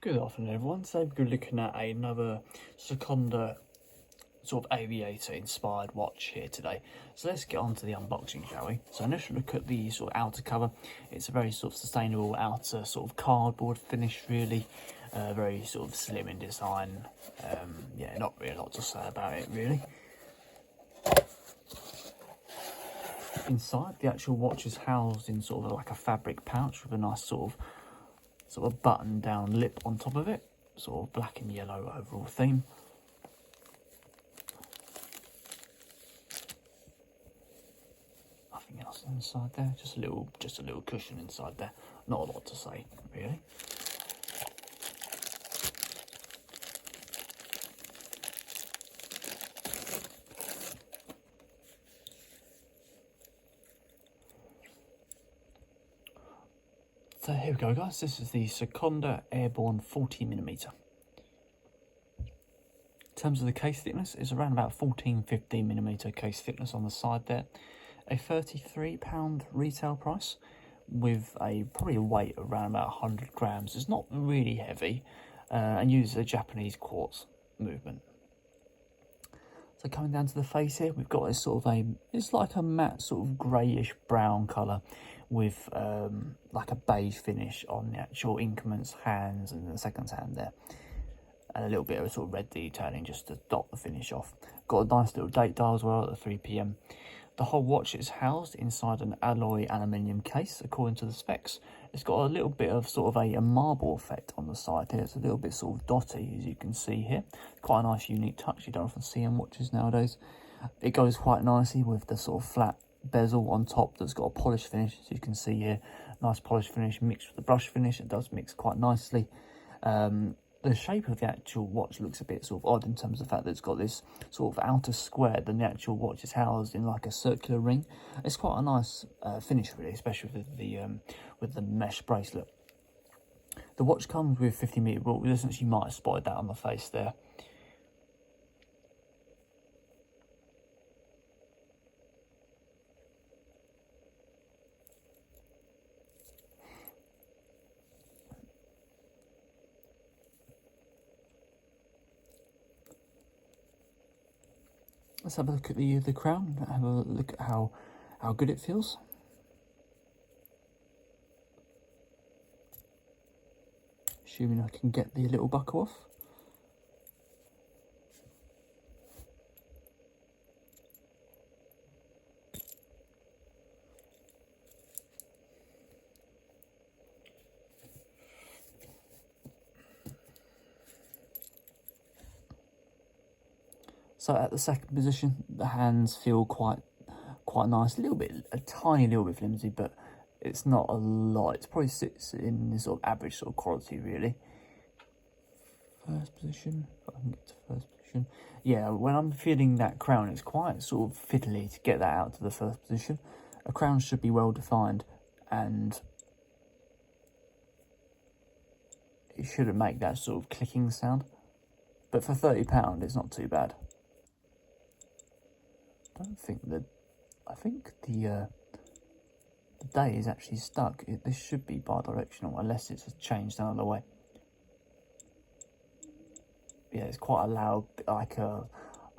Good afternoon everyone, today we're looking at another Sekonda sort of aviator-inspired watch here today. So let's get on to the unboxing, shall we? So initially look at the sort of outer cover. It's a very sort of sustainable outer sort of cardboard finish really. Very sort of slim in design. Yeah, not really a lot to say about it really. Inside, the actual watch is housed in sort of like a fabric pouch with a nice sort of button down lip on top of it, sort of black and yellow overall theme. Nothing else inside there, just a little cushion inside there. Not a lot to say really. So here we go guys, this is the Sekonda Airborne 40mm. In terms of the case thickness, it's around about 14-15mm case thickness on the side there. A £33 retail price with probably a weight around about 100 grams. It's not really heavy and uses a Japanese quartz movement. So coming down to the face here, we've got this sort of it's like a matte sort of greyish brown colour with like a beige finish on the actual increments, hands and the second hand there. And a little bit of sort of red detailing just to dot the finish off. Got a nice little date dial as well at the 3 PM. The whole watch is housed inside an alloy aluminium case according to the specs. It's got a little bit of sort of a marble effect on the side here. It's a little bit sort of dotty as you can see here. Quite a nice unique touch you don't often see on watches nowadays. It goes quite nicely with the sort of flat bezel on top that's got a polished finish as you can see here. Nice polished finish mixed with the brush finish. It does mix quite nicely. The shape of the actual watch looks a bit sort of odd in terms of the fact that it's got this sort of outer square, then the actual watch is housed in like a circular ring. It's quite a nice finish really, especially with the mesh bracelet. The watch comes with 50mm bolt resistance. You might have spotted that on the face there. Let's have a look at the crown, have a look at how good it feels. Assuming I can get the little buckle off. So at the second position, the hands feel quite nice. A tiny little bit flimsy, but it's not a lot. It probably sits in this sort of average sort of quality, really. First position, if I can get to first position. Yeah, when I'm feeling that crown, it's quite sort of fiddly to get that out to the first position. A crown should be well defined, and it shouldn't make that sort of clicking sound. But for £30, it's not too bad. I think the day is actually stuck. This should be bi-directional unless it's changed another way. Yeah, it's quite a loud, like a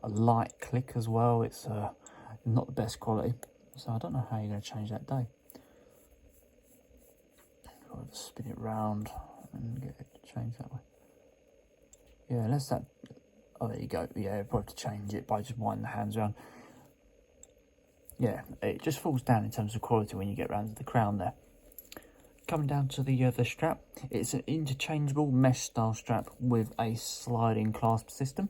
light click as well. It's not the best quality, so I don't know how you're going to change that day. I'll just spin it round and get it to change that way. Yeah, unless that. Oh, there you go. Yeah, probably have to change it by just winding the hands around. Yeah, it just falls down in terms of quality when you get round to the crown there. Coming down to the strap, it's an interchangeable mesh style strap with a sliding clasp system,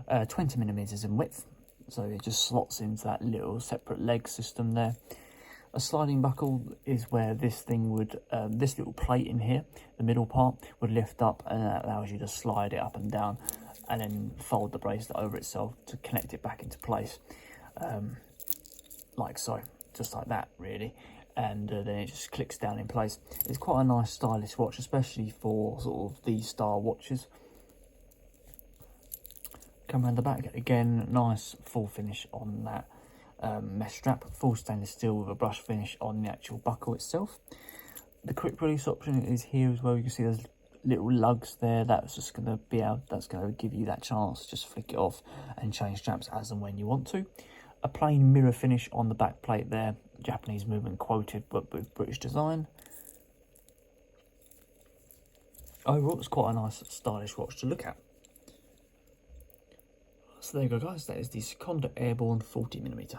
20mm in width, so it just slots into that little separate leg system there. A sliding buckle is where this thing would, this little plate in here, the middle part, would lift up and that allows you to slide it up and down and then fold the bracelet over itself to connect it back into place. Like so, just like that really, and then it just clicks down in place. It's quite a nice stylish watch, especially for sort of these style watches. Come around the back again, nice full finish on that mesh strap, full stainless steel with a brush finish on the actual buckle itself. The quick release option is here as well. You can see there's little lugs there. That's just going to be able, that's going to give you that chance to just flick it off and change straps as and when you want to. A plain mirror finish on the back plate there, Japanese movement quoted, but with British design. Overall, it's quite a nice, stylish watch to look at. So there you go, guys. That is the Sekonda Airborne 40mm.